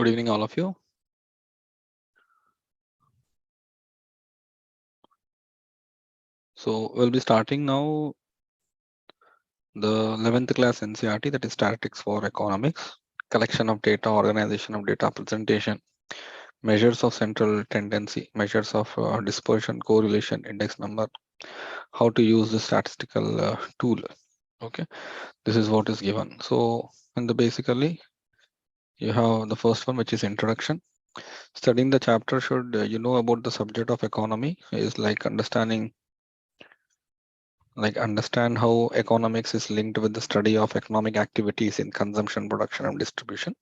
Good evening, all of you. So we'll be starting now the 11th class NCERT, that is Statistics for Economics, collection of data, organization of data, presentation, measures of central tendency, measures of dispersion, correlation, index number, how to use the statistical tool. Okay, this is what is given. So in the basically, you have the first one, which is introduction. Studying the chapter should you know about the subject of economy is like understand how economics is linked with the study of economic activities in consumption, production, and distribution.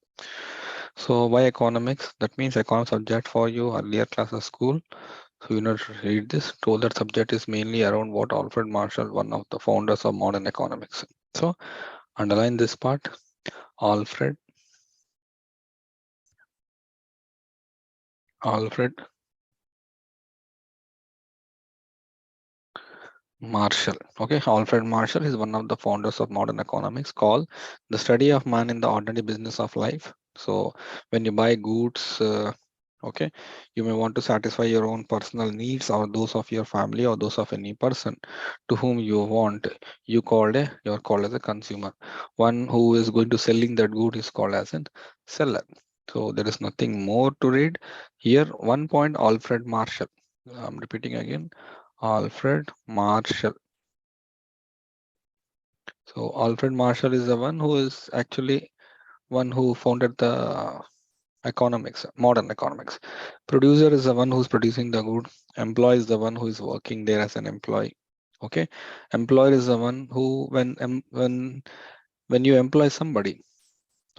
So why economics? That means economics subject for you earlier classes school. So you know to read this. Told that subject is mainly around what Alfred Marshall, one of the founders of modern economics. So underline this part. Alfred Marshall. Okay, Alfred Marshall is one of the founders of modern economics, called the study of man in the ordinary business of life. So when you buy goods, okay, you may want to satisfy your own personal needs or those of your family or those of any person to whom you want. You're called as a consumer. One who is going to selling that good is called as a seller. So there is nothing more to read here. One point, Alfred Marshall. I'm repeating again. Alfred Marshall. So Alfred Marshall is the one who is actually one who founded the economics, modern economics. Producer is the one who's producing the good. Employee is the one who is working there as an employee. Okay. Employer is the one who when you employ somebody,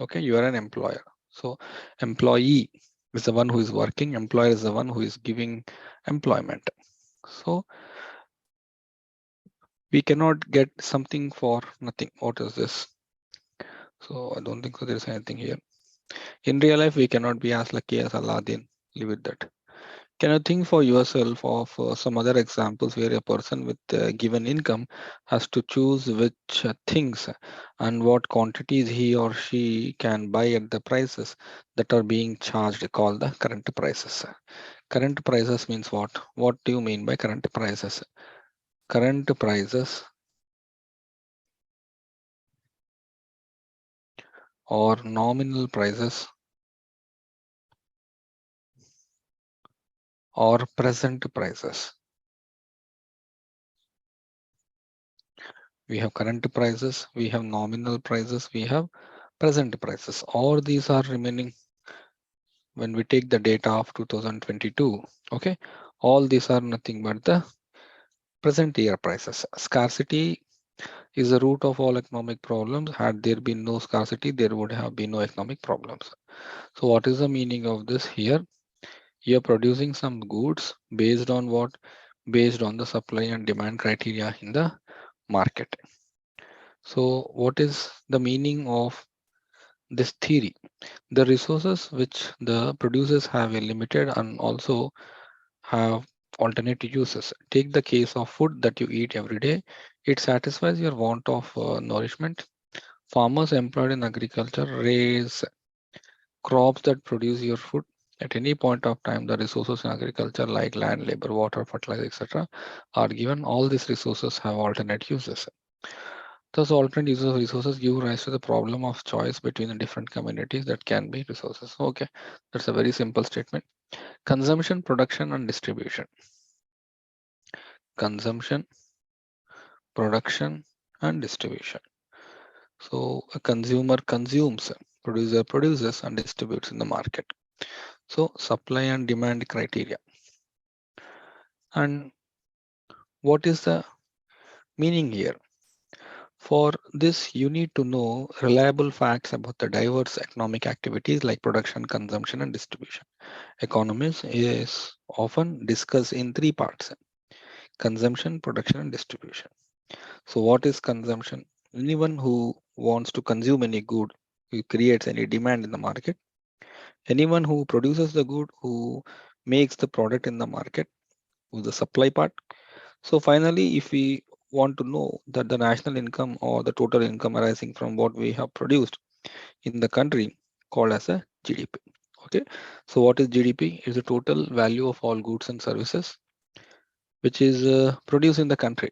okay, you are an employer. So employee is the one who is working. Employer is the one who is giving employment. So we cannot get something for nothing. What is this? So I don't think so there's anything here. In real life, we cannot be as lucky as Aladdin. Leave it that. Can you think for yourself of some other examples where a person with given income has to choose which things and what quantities he or she can buy at the prices that are being charged, called the current prices. Current prices means what? What do you mean by current prices? Current prices or nominal prices or present prices. We have current prices, we have nominal prices, we have present prices. All these are remaining when we take the data of 2022. Okay, all these are nothing but the present year prices. Scarcity is the root of all economic problems. Had there been no scarcity, there would have been no economic problems. So what is the meaning of this here? You're producing some goods based on what? Based on the supply and demand criteria in the market. So what is the meaning of this theory? The resources which the producers have a limited and also have alternate uses. Take the case of food that you eat every day. It satisfies your want of nourishment. Farmers employed in agriculture raise crops that produce your food. At any point of time, the resources in agriculture like land, labor, water, fertilizer, etc. are given. All these resources have alternate uses. Thus, alternate uses of resources give rise to the problem of choice between the different communities that can be resources. Okay, that's a very simple statement. Consumption, production, and distribution. Consumption, production, and distribution. So a consumer consumes, producer produces, and distributes in the market. So supply and demand criteria. And what is the meaning here? For this, you need to know reliable facts about the diverse economic activities like production, consumption, and distribution. Economics is often discussed in three parts: consumption, production, and distribution. So what is consumption? Anyone who wants to consume any good, who creates any demand in the market. Anyone who produces the good, who makes the product in the market, who's the supply part. So finally, if we want to know that the national income or the total income arising from what we have produced in the country, called as a GDP. Okay, so what is GDP? Is the total value of all goods and services which is produced in the country.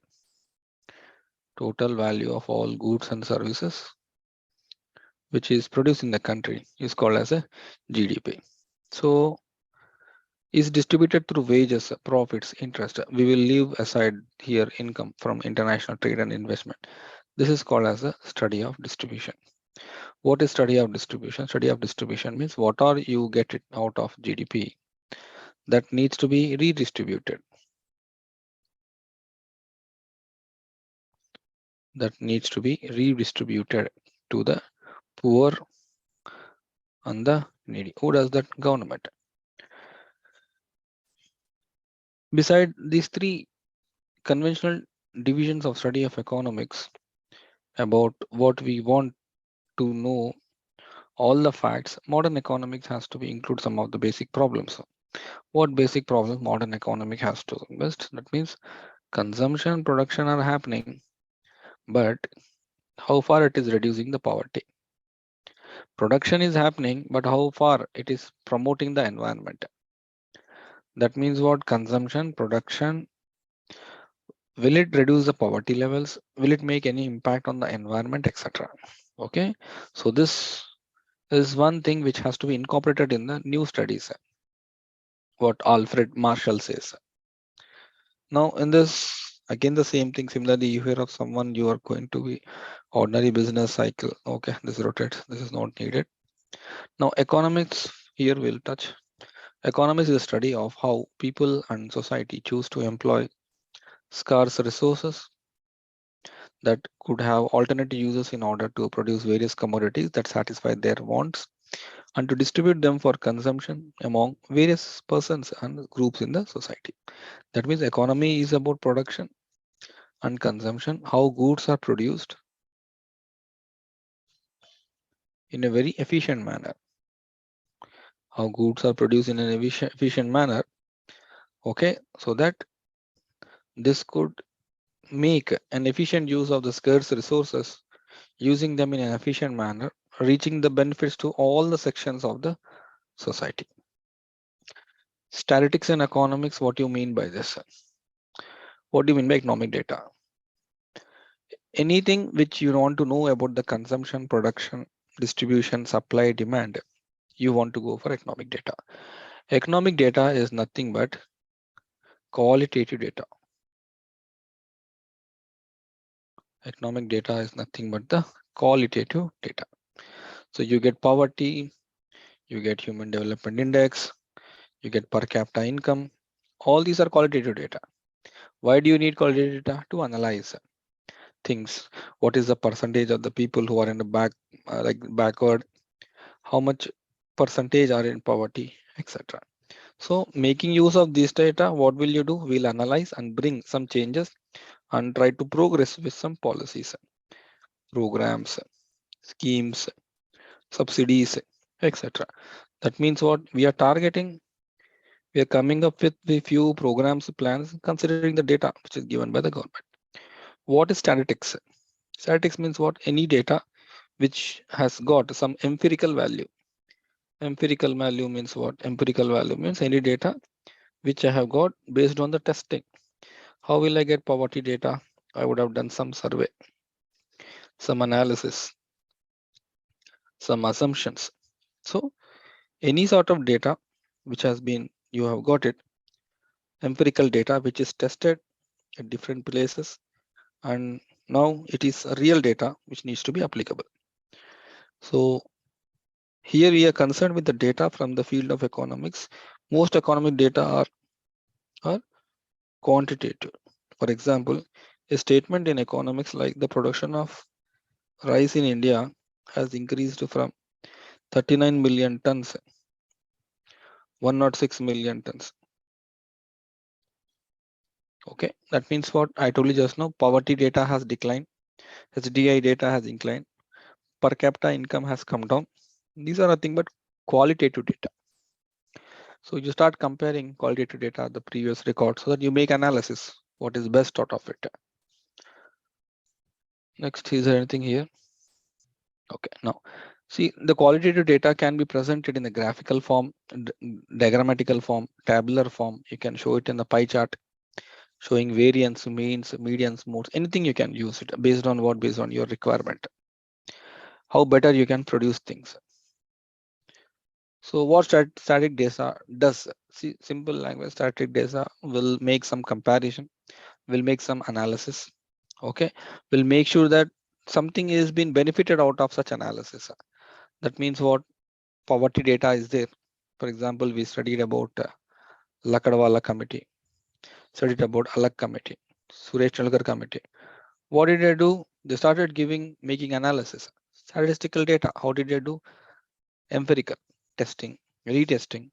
Total value of all goods and services which is produced in the country is called as a GDP. So is distributed through wages, profits, interest. We will leave aside here income from international trade and investment. This is called as a study of distribution. What is study of distribution? Study of distribution means what are you get it out of GDP that needs to be redistributed. That needs to be redistributed to the poor and the needy. Who does that? Government. Beside these three conventional divisions of study of economics about what we want to know all the facts, modern economics has to be include some of the basic problems. What basic problems modern economic has to invest? That means consumption and production are happening, but how far it is reducing the poverty. Production is happening, but how far it is promoting the environment. That means what? Consumption, production, will it reduce the poverty levels? Will it make any impact on the environment, etc.? Okay, so this is one thing which has to be incorporated in the new studies, what Alfred Marshall says. Now, in this, again, the same thing. Similarly, you hear of someone, you are going to be ordinary business cycle. Okay, this rotates. This is not needed. Now, economics here will touch. Economics is a study of how people and society choose to employ scarce resources that could have alternate uses in order to produce various commodities that satisfy their wants and to distribute them for consumption among various persons and groups in the society. That means economy is about production and consumption, how goods are produced in a very efficient manner. How goods are produced in an efficient manner. Okay, so that this could make an efficient use of the scarce resources, using them in an efficient manner, reaching the benefits to all the sections of the society. Statistics and economics, what do you mean by this? What do you mean by economic data? Anything which you want to know about the consumption, production, distribution, supply, demand, you want to go for economic data. Economic data is nothing but qualitative data. Economic data is nothing but the qualitative data. So you get poverty, you get human development index, you get per capita income. All these are qualitative data. Why do you need qualitative data? To analyze things. What is the percentage of the people who are in the backward? How much percentage are in poverty, etc. So making use of this data, what will you do? We'll analyze and bring some changes and try to progress with some policies, programs, schemes, subsidies, etc. That means what we are targeting, we are coming up with a few programs, plans, considering the data which is given by the government. What is statistics? Statistics means what? Any data which has got some empirical value. Empirical value means what? Empirical value means any data which I have got based on the testing. How will I get poverty data? I would have done some survey, some analysis, some assumptions. So any sort of data which has been, you have got it, empirical data which is tested at different places, and now it is a real data which needs to be applicable. So here we are concerned with the data from the field of economics. Most economic data are quantitative. For example, a statement in economics like the production of rice in India has increased from 39 million tons, 106 million tons. Okay, that means what I told you just now, poverty data has declined, HDI data has inclined, per capita income has come down. These are nothing but qualitative data. So you start comparing qualitative data, the previous record, so that you make analysis, what is best out of it. Next, is there anything here? Okay, now See, the qualitative data can be presented in a graphical form, diagrammatical form, tabular form. You can show it in the pie chart, showing variance, means, medians, modes, anything you can use it based on what, based on your requirement, how better you can produce things. So what static data does, see, simple language, static data will make some comparison, will make some analysis, okay, will make sure that something is being benefited out of such analysis. That means what, poverty data is there. For example, we studied about Lakadwala committee, studied about Alak committee, Suresh Chalkar committee. What did they do? They started making analysis, statistical data. How did they do? Empirical testing, retesting,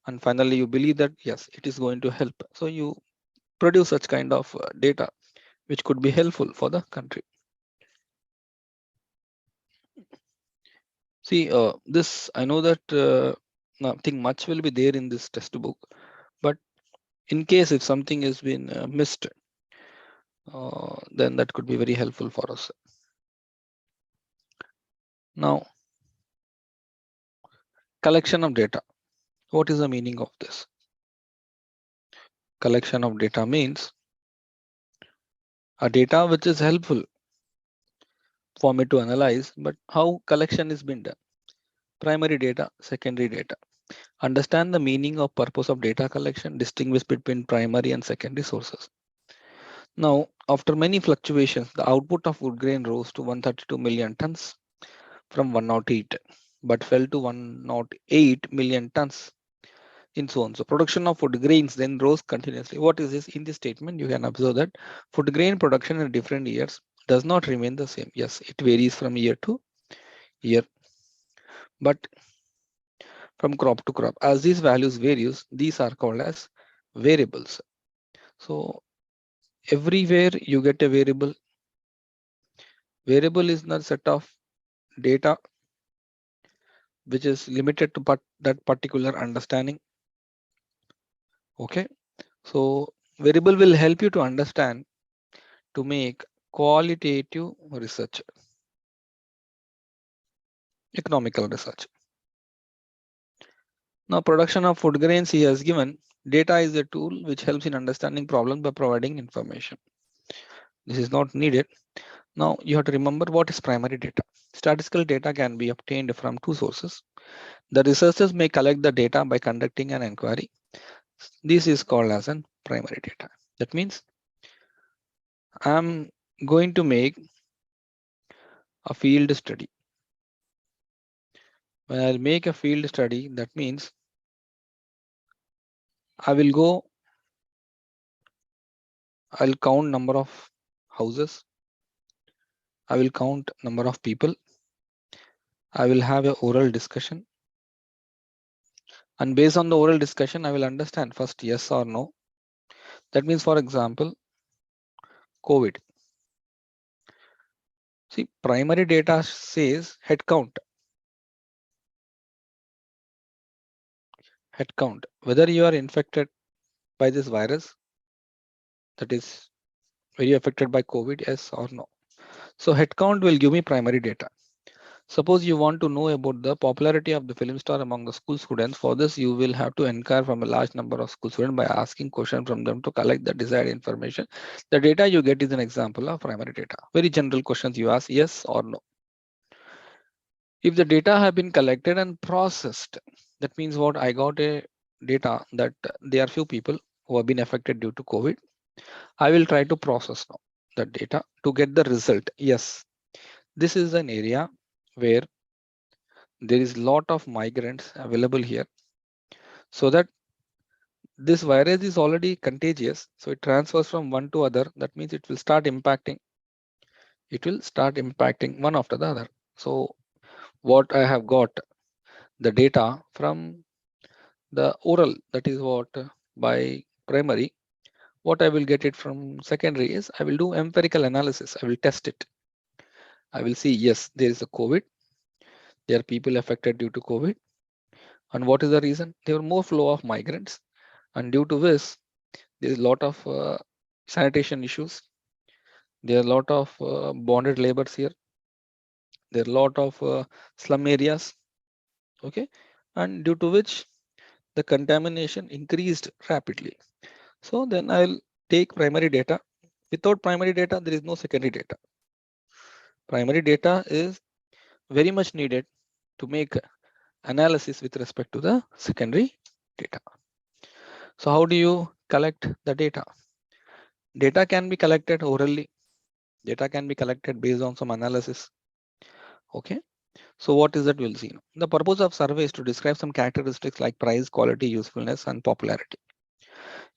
and finally you believe that yes, it is going to help. So you produce such kind of data which could be helpful for the country. See, this, I know that nothing much will be there in this textbook, but in case if something has been missed, then that could be very helpful for us. Now, collection of data. What is the meaning of this? Collection of data means a data which is helpful for me to analyze, but how collection is being done. Primary data, secondary data. Understand the meaning of purpose of data collection, distinguish between primary and secondary sources. Now, after many fluctuations, the output of wood grain rose to 132 million tons from 108, but fell to 108 million tons in so on. So production of food grains then rose continuously. What is this? In this statement, you can observe that food grain production in different years does not remain the same. Yes, it varies from year to year, but from crop to crop. As these values varies, these are called as variables. So everywhere you get a variable. Variable is not set of data which is limited to that particular understanding. Okay, so variable will help you to understand, to make qualitative research, economical research. Now, production of food grains he has given, data is a tool which helps in understanding problems by providing information. This is not needed. Now, you have to remember what is primary data. Statistical data can be obtained from two sources. The researchers may collect the data by conducting an inquiry. This is called as an primary data. That means I'm going to make a field study. When I'll make a field study, that means I will go, I'll count number of houses. I will count number of people. I will have an oral discussion. And based on the oral discussion, I will understand first yes or no. That means, for example, COVID. See, primary data says head count. Head count. Whether you are infected by this virus, that is, were you affected by COVID, yes or no. So head count will give me primary data. Suppose you want to know about the popularity of the film star among the school students. For this, you will have to inquire from a large number of school students by asking questions from them to collect the desired information. The data you get is an example of primary data. Very general questions you ask, yes or no. If the data have been collected and processed, that means what, I got a data that there are few people who have been affected due to COVID. I will try to process now the data to get the result. Yes, this is an area where there is lot of migrants available here, so that this virus is already contagious, so it transfers from one to other. That means it will start impacting one after the other. So what I have got the data from the oral, that is what, by primary. What I will get it from secondary is I will do empirical analysis. I will test it. I will see, yes, there is a COVID, there are people affected due to COVID. And what is the reason? There were more flow of migrants, and due to this, there is a lot of sanitation issues. There are a lot of bonded labors here. There are a lot of slum areas, okay, and due to which the contamination increased rapidly. So then I'll take primary data. Without primary data, there is no secondary data. Primary data is very much needed to make analysis with respect to the secondary data. So how do you collect the data? Data can be collected orally. Data can be collected based on some analysis. Okay. So what is that we'll see now. The purpose of survey is to describe some characteristics like price, quality, usefulness, and popularity.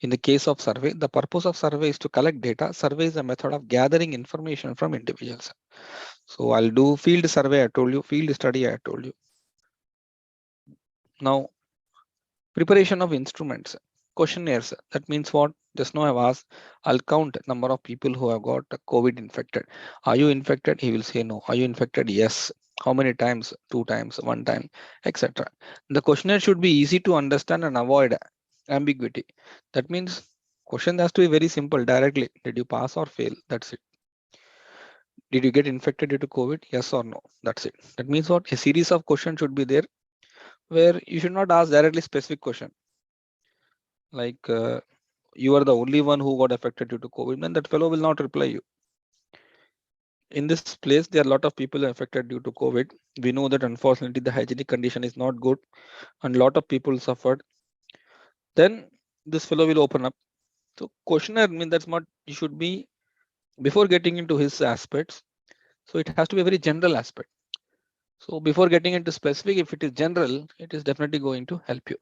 In the case of survey, the purpose of survey is to collect data. Survey is a method of gathering information from individuals. So I'll do field survey, I told you, field study, I told you. Now, preparation of instruments, questionnaires. That means what? Just now I've asked, I'll count number of people who have got COVID infected. Are you infected? He will say no. Are you infected? Yes. How many times? 2 times, 1 time, etc. The questionnaire should be easy to understand and avoid ambiguity. That means question has to be very simple directly. Did you pass or fail? That's it. Did you get infected due to COVID? Yes or no? That's it. That means what? A series of questions should be there where you should not ask directly specific question. Like you are the only one who got affected due to COVID, then that fellow will not reply you. In this place, there are a lot of people affected due to COVID. We know that unfortunately the hygienic condition is not good and a lot of people suffered. Then this fellow will open up. So questionnaire means that's what you should be before getting into his aspects. So it has to be a very general aspect. So before getting into specific, if it is general, it is definitely going to help you.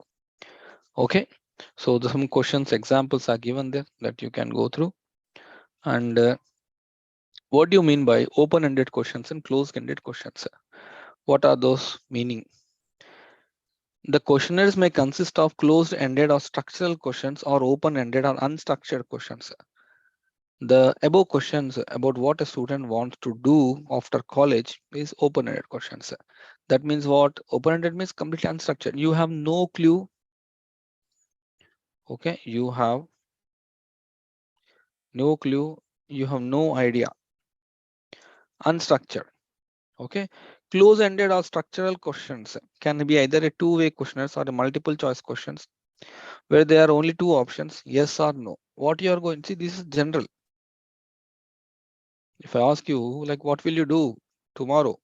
Okay. So some questions, examples are given there that you can go through. And what do you mean by open-ended questions and closed-ended questions? What are those meaning? The questionnaires may consist of closed-ended or structural questions or open-ended or unstructured questions. The above questions about what a student wants to do after college is open-ended questions. That means what? Open-ended means completely unstructured. You have no clue. Okay, you have no clue. You have no idea. Unstructured. Okay, close-ended or structural questions can be either a two-way questionnaires or a multiple choice questions where there are only two options, yes or no. What you are going to see, this is general. If I ask you, like, what will you do tomorrow?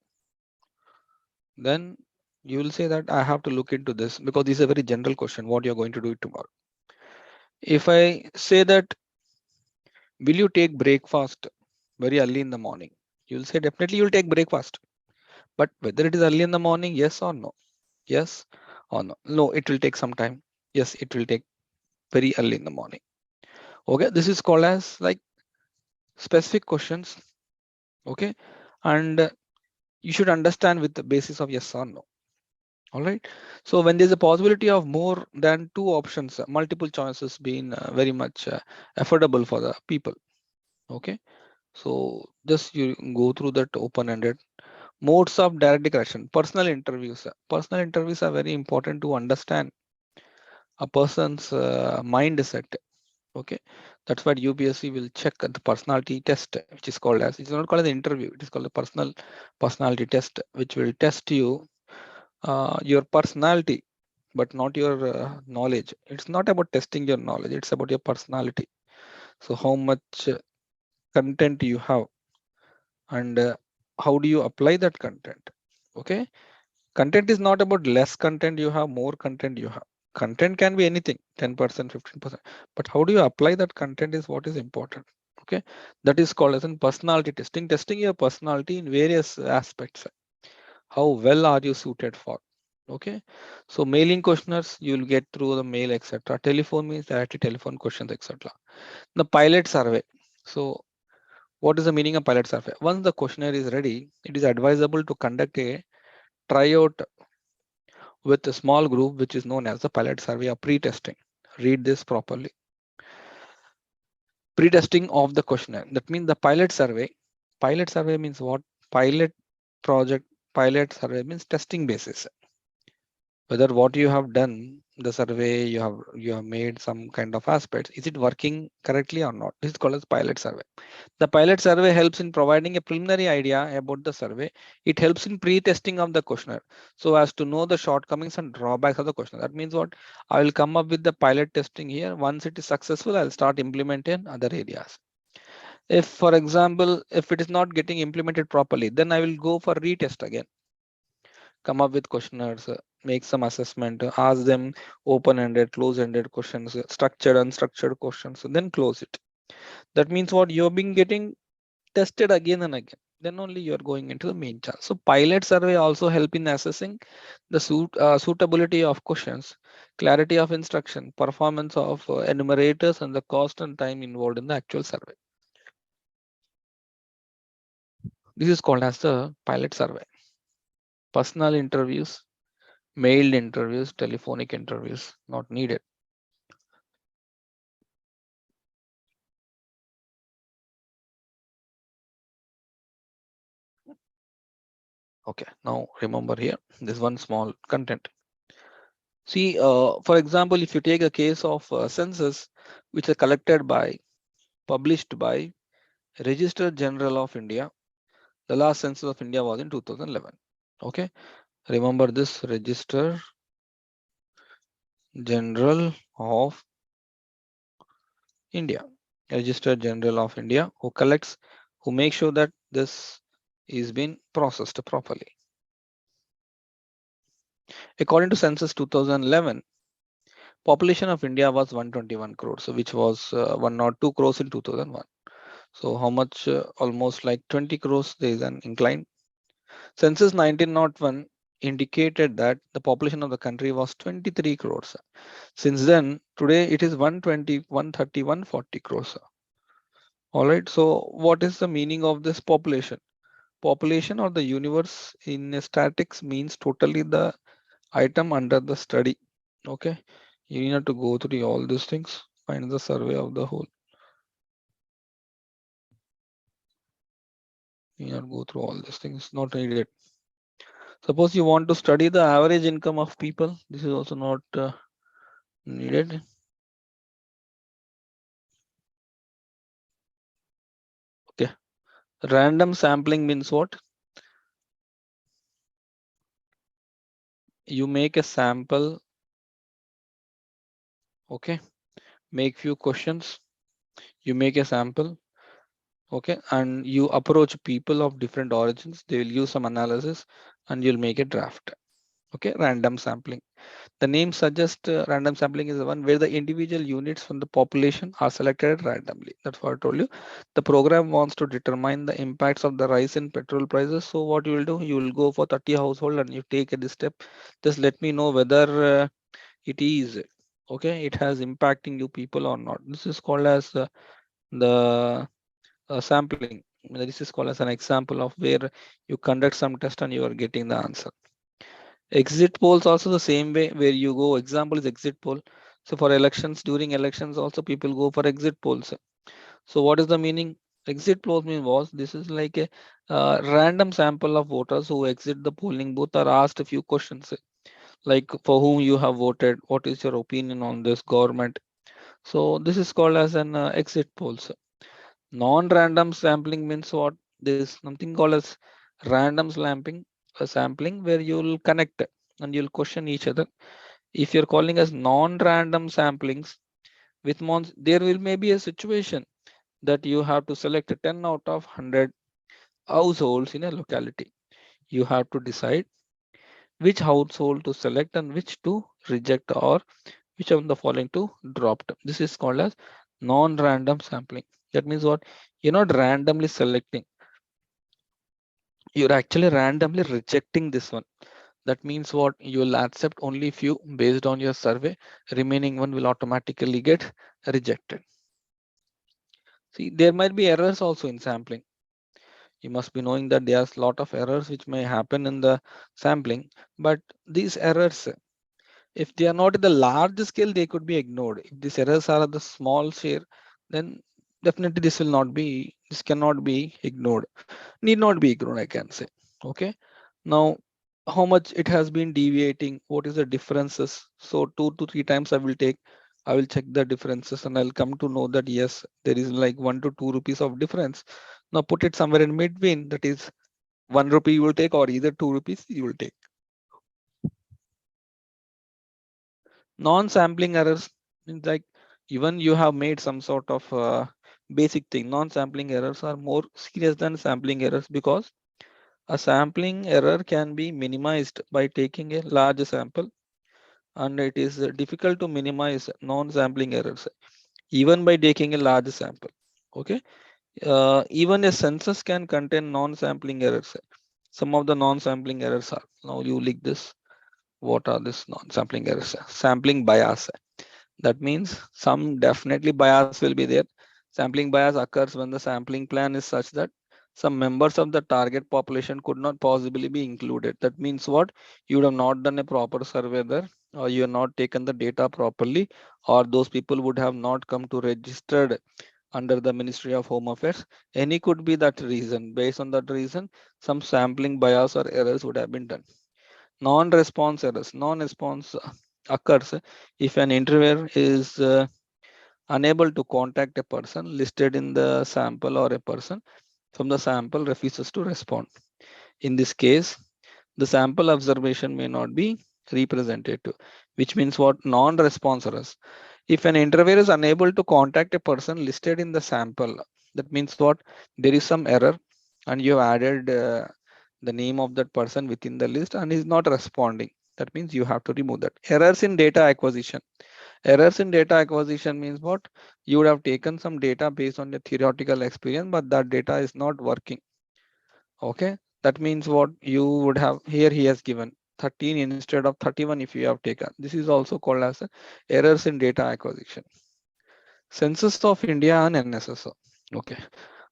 Then you will say that I have to look into this because this is a very general question, what you're going to do tomorrow. If I say that, will you take breakfast very early in the morning? You'll say definitely you'll take breakfast. But whether it is early in the morning, yes or no? Yes or no? No, it will take some time. Yes, it will take very early in the morning. Okay, this is called as like specific questions. Okay, and you should understand with the basis of yes or no. All right. So when there's a possibility of more than two options, multiple choices being very much affordable for the people. Okay. So just you go through that open-ended modes of direct correction. Personal interviews. Personal interviews are very important to understand a person's mindset. Okay, that's what UPSC will check at the personality test, which is called as, it's not called an interview, it is called a personality test, which will test you your personality, but not your knowledge. It's not about testing your knowledge, it's about your personality. So how much content you have and how do you apply that content? Okay, content is not about less content you have, more content you have. Content can be anything, 10%, 15%, but how do you apply that content is what is important. Okay, that is called as in personality testing, testing your personality in various aspects. How well are you suited for? Okay, so mailing questionnaires you'll get through the mail, etc. Telephone means directly telephone questions, etc. The pilot survey. So what is the meaning of pilot survey? Once the questionnaire is ready, it is advisable to conduct a tryout with a small group, which is known as the pilot survey or pre-testing. Read this properly. Pre-testing of the questionnaire. That means the pilot survey. Pilot survey means what? Pilot project, pilot survey means testing basis. Whether what you have done the survey, you have made some kind of aspects. Is it working correctly or not? This is called as pilot survey. The pilot survey helps in providing a preliminary idea about the survey. It helps in pre-testing of the questionnaire so as to know the shortcomings and drawbacks of the questionnaire. That means what? I will come up with the pilot testing here. Once it is successful, I'll start implementing other areas. If, for example, if it is not getting implemented properly, then I will go for retest again. Come up with questionnaires, make some assessment, ask them open-ended, close-ended questions, structured, unstructured questions, then close it. That means what? You're being getting tested again and again. Then only you're going into the main chance. So pilot survey also help in assessing the suitability of questions, clarity of instruction, performance of enumerators, and the cost and time involved in the actual survey. This is called as the pilot survey. Personal interviews, mailed interviews, telephonic interviews, not needed. Okay, now remember here, this one small content. See, for example, if you take a case of census, which are collected by, published by Register General of India. The last census of India was in 2011. Okay, remember this Register General of India. Register General of India, who collects, who makes sure that this is being processed properly. According to census 2011, population of India was 121 crores, so which was 102 crores in 2001. So how much? Almost like 20 crores. There is an incline. Census 1901 indicated that the population of the country was 23 crores. Since then, today it is 120, 130, 140 crores. All right. So what is the meaning of this population? Population or the universe in statics means totally the item under the study. Okay. You need to go through all these things, find the survey of the whole. You need to go through all these things, not needed. Suppose you want to study the average income of people. This is also not needed. Okay. Random sampling means what? You make a sample. Okay. Make few questions. You make a sample. Okay. And you approach people of different origins. They will use some analysis and you'll make a draft. Okay. Random sampling. The name suggests random sampling is the one where the individual units from the population are selected randomly. That's what I told you. The program wants to determine the impacts of the rise in petrol prices. So what you will do, you will go for 30 household and you take this step. Just let me know whether it is okay. It has impacting you people or not. This is called as the sampling. This is called as an example of where you conduct some test and you are getting the answer. Exit polls also the same way where you go. Example is exit poll. So for elections, during elections also people go for exit polls. So what is the meaning? Exit polls mean was this is like a random sample of voters who exit the polling booth are asked a few questions like for whom you have voted, what is your opinion on this government. So this is called as an exit polls. Non-random sampling means what? There's something called as random sampling where you'll connect and you'll question each other. If you're calling as non-random samplings with there will maybe a situation that you have to select 10 out of 100 households in a locality. You have to decide which household to select and which to reject or which of the following to dropped. This is called as non-random sampling. That means what? You're not randomly selecting. You're actually randomly rejecting this one. That means what? You will accept only few based on your survey. Remaining one will automatically get rejected. See, there might be errors also in sampling. You must be knowing that there's a lot of errors which may happen in the sampling, but these errors, if they are not in the large scale, they could be ignored. If these errors are at the small share, then definitely this cannot be ignored. Need not be ignored, I can say. Okay. Now, how much it has been deviating, what is the differences. So 2 to 3 times I will check the differences and I'll come to know that yes, there is like 1 to 2 rupees of difference. Now put it somewhere in between, that is 1 rupee you will take or either 2 rupees you will take. Non-sampling errors means like even you have made some sort of basic thing. Non-sampling errors are more serious than sampling errors because a sampling error can be minimized by taking a large sample, and it is difficult to minimize non-sampling errors even by taking a large sample. Okay, even a census can contain non-sampling errors. Some of the non-sampling errors are, now you link this. What are these non-sampling errors? Sampling bias. That means some definitely bias will be there. Sampling bias occurs when the sampling plan is such that some members of the target population could not possibly be included. That means what? You would have not done a proper survey there, or you have not taken the data properly, or those people would have not come to registered under the Ministry of Home Affairs. Any could be that reason. Based on that reason, some sampling bias or errors would have been done. Non-response errors. Non-response occurs if an interviewer is unable to contact a person listed in the sample, or a person from the sample refuses to respond. In this case, the sample observation may not be representative, which means what? Non-response errors. If an interviewer is unable to contact a person listed in the sample, that means what? There is some error and you have added the name of that person within the list and is not responding. That means you have to remove that. Errors in data acquisition. Errors in data acquisition means what? You would have taken some data based on your theoretical experience, but that data is not working. Okay, that means what? You would have, here he has given 13 instead of 31 if you have taken. This is also called as errors in data acquisition. Census of India and NSSO. Okay,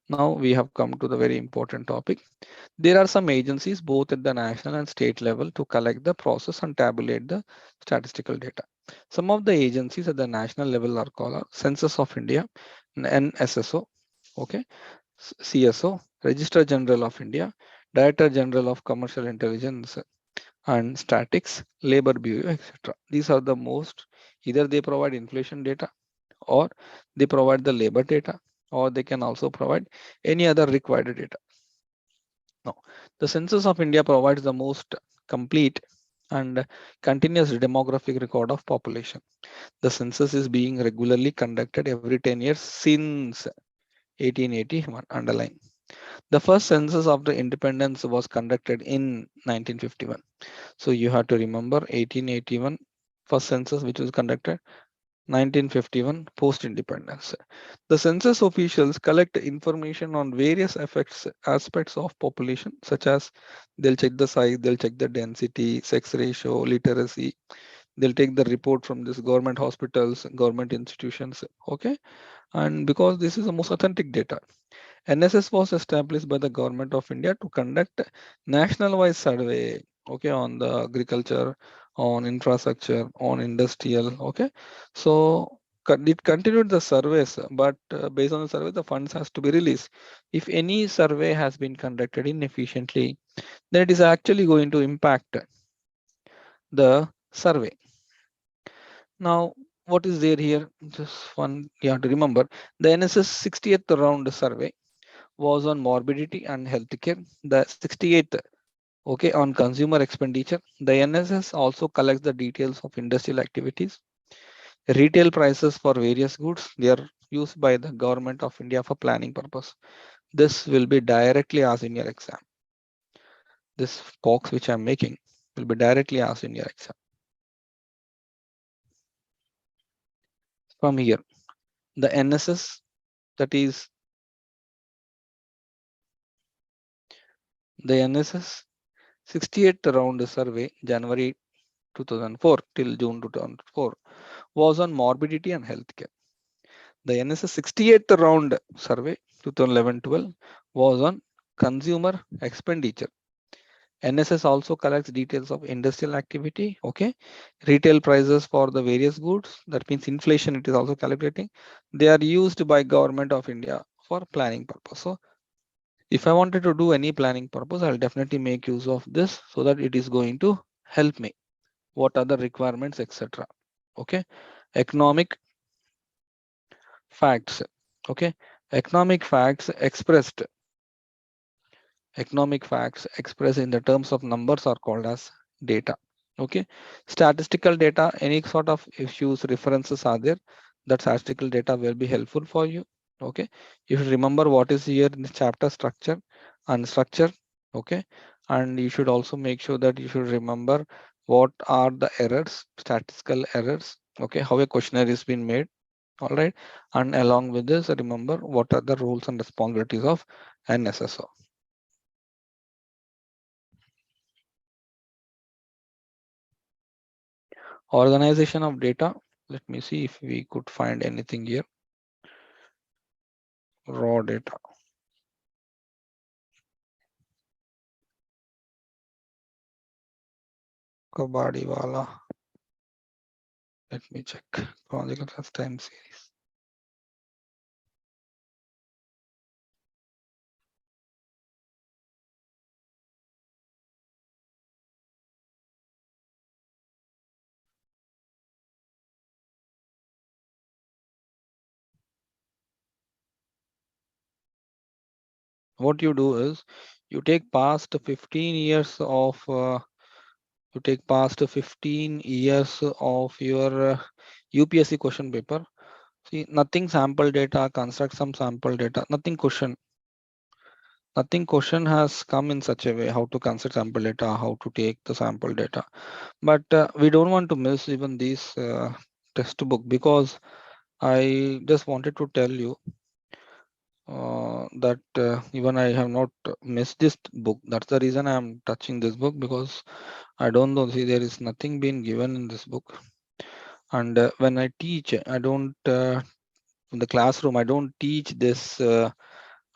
now we have come to the very important topic. There are some agencies both at the national and state level to collect the, process and tabulate the statistical data. Some of the agencies at the national level are called Census of India, NSSO, okay, CSO, Registrar General of India, Director General of Commercial Intelligence and Statics, Labor Bureau, etc. These are the most, either they provide inflation data, or they provide the labor data, or they can also provide any other required data. Now, the Census of India provides the most complete and continuous demographic record of population. The census is being regularly conducted every 10 years since 1881, underline. The first census of the independence was conducted in 1951. So you have to remember 1881 first census which was conducted, 1951 post-independence. The census officials collect information on various aspects of population, such as they'll check the size, they'll check the density, sex ratio, literacy. They'll take the report from this government hospitals, government institutions. Okay, and because this is the most authentic data, NSS was established by the government of India to conduct national-wise survey, okay, on the agriculture, on infrastructure, on industrial, okay. So it continued the surveys, but based on the survey, the funds has to be released. If any survey has been conducted inefficiently, then it is actually going to impact the survey. Now, what is there here? Just one you have to remember. The NSS 60th round survey was on morbidity and healthcare. The 68th, okay, on consumer expenditure. The NSS also collects the details of industrial activities, retail prices for various goods. They are used by the government of India for planning purpose. This will be directly asked in your exam. This box which I'm making will be directly asked in your exam. From here, the NSS, that is the NSS 68th round survey, January 2004 till June 2004, was on morbidity and healthcare. The NSS 68th round survey 2011-12 was on consumer expenditure. NSS also collects details of industrial activity, okay, retail prices for the various goods. That means inflation it is also calculating. They are used by government of India for planning purpose. So If I wanted to do any planning purpose, I'll definitely make use of this so that it is going to help me. What are the requirements, etc. Okay. Economic facts. Okay. Economic facts expressed. Economic facts expressed in the terms of numbers are called as data. Okay. Statistical data, any sort of issues, references are there, that statistical data will be helpful for you. Okay. You should remember what is here in the chapter structure and structure. Okay. And you should also make sure that you should remember what are the errors, statistical errors. Okay. How a questionnaire is being made. All right. And along with this, remember what are the roles and responsibilities of an SSO. Organization of data. Let me see if we could find anything here. Raw data. Kabadiwala. Let me check. Chronological first time series. What you do is you take past 15 years of your UPSC question paper. See, nothing sample data, construct some sample data, nothing question. Nothing question has come in such a way how to construct sample data, how to take the sample data. But we don't want to miss even these textbook, because I just wanted to tell you that even I have not missed this book. That's the reason I am touching this book, because I don't know. See, there is nothing being given in this book. And when I teach, I don't in the classroom. I don't teach this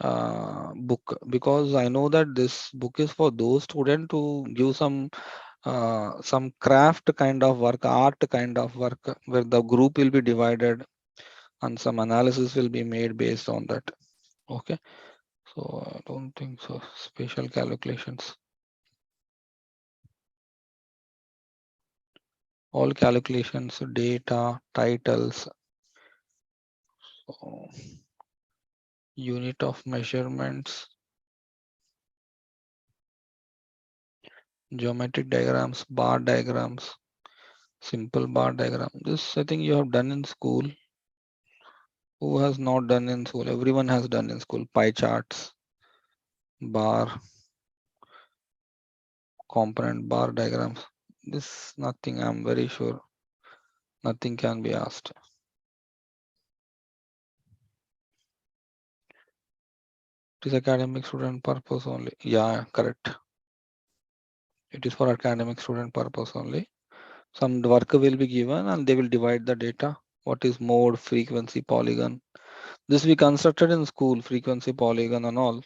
book, because I know that this book is for those students to give some craft kind of work, art kind of work, where the group will be divided and some analysis will be made based on that. Okay. So I don't think so. Spatial calculations. All calculations, data, titles, so unit of measurements, geometric diagrams, bar diagrams, simple bar diagram. This I think you have done in school. Who has not done in school? Everyone has done in school. Pie charts, bar, component, bar diagrams. This nothing, I'm very sure. Nothing can be asked. It is academic student purpose only. Yeah, correct. It is for academic student purpose only. Some work will be given and they will divide the data. What is mode, frequency, polygon. This we constructed in school, frequency, polygon and all.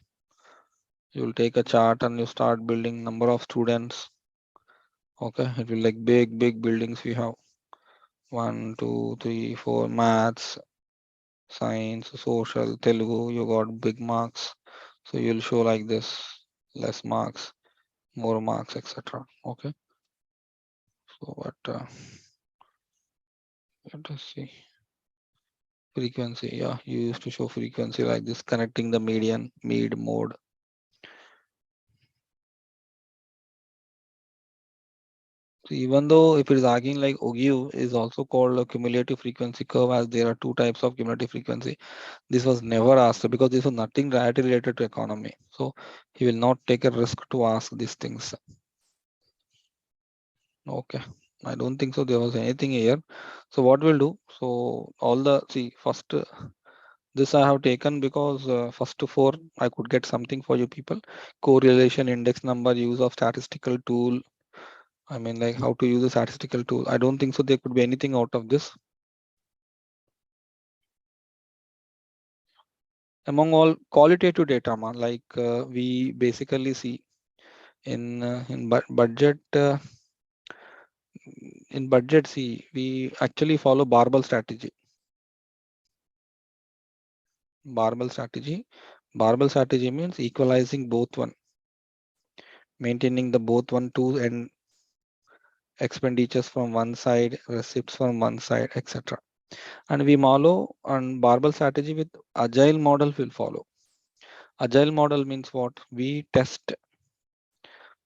You will take a chart and you start building number of students. Okay, it will like big buildings we have. 1, 2, 3, 4, maths, science, social, Telugu, you got big marks. So you'll show like this, less marks, more marks, etc. Okay. So but let us see. Frequency, yeah, you used to show frequency like this, connecting the median, mid, mode. So even though if it is arguing like Ogive is also called a cumulative frequency curve, as there are two types of cumulative frequency, this was never asked because this was nothing directly related to economy. So he will not take a risk to ask these things. Okay, I don't think so there was anything here. So what we'll do, so all the, see, first this I have taken because first to four I could get something for you people. Correlation, index number, use of statistical tool. I mean, like how to use a statistical tool. I don't think so there could be anything out of this. Among all qualitative data, man, like we basically see in budget in budget, see, we actually follow barbell strategy. Barbell strategy means equalizing both one, maintaining the both one, two, and expenditures from one side, receipts from one side, etc. And we follow on barbell strategy with agile model will follow. Agile model means what? We test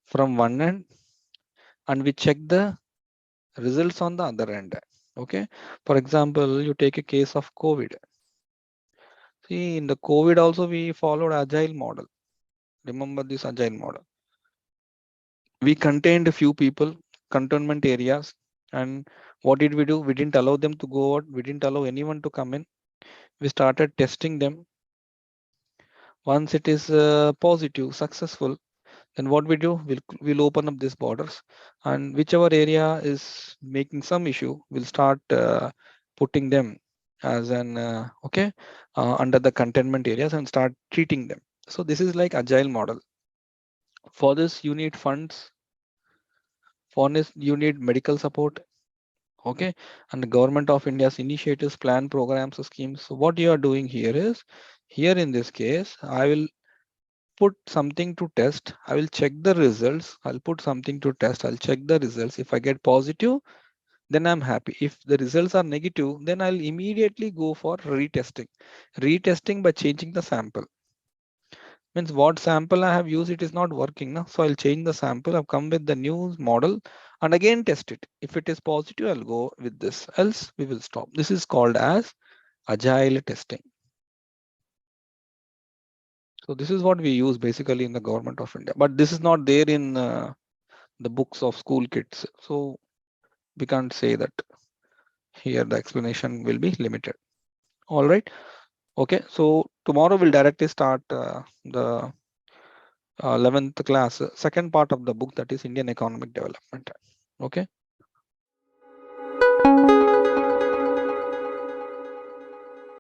from one end and we check the results on the other end. Okay. For example, you take a case of COVID. See, in the COVID also we followed agile model. Remember this agile model. We contained a few people, cantonment areas, and what did we do? We didn't allow them to go out. We didn't allow anyone to come in. We started testing them. Once it is positive, successful, then what we do? We'll open up these borders, and whichever area is making some issue, we'll start putting them as an okay under the containment areas and start treating them. So this is like agile model. For this, you need funds. For this, you need medical support. Okay, and the government of India's initiatives, plan, programs, schemes. So what you are doing here is, here in this case, I will put something to test. I will check the results. I'll put something to test. I'll check the results. If I get positive, then I'm happy. If the results are negative, then I'll immediately go for retesting. Retesting by changing the sample. Means what sample I have used, it is not working now. So I'll change the sample. I've come with the new model and again test it. If it is positive, I'll go with this. Else we will stop. This is called as agile testing. So this is what we use basically in the government of India. But this is not there in the books of school kids. So we can't say that. Here the explanation will be limited. All right. Okay. So tomorrow we'll directly start the 11th class, second part of the book, that is Indian economic development. Okay.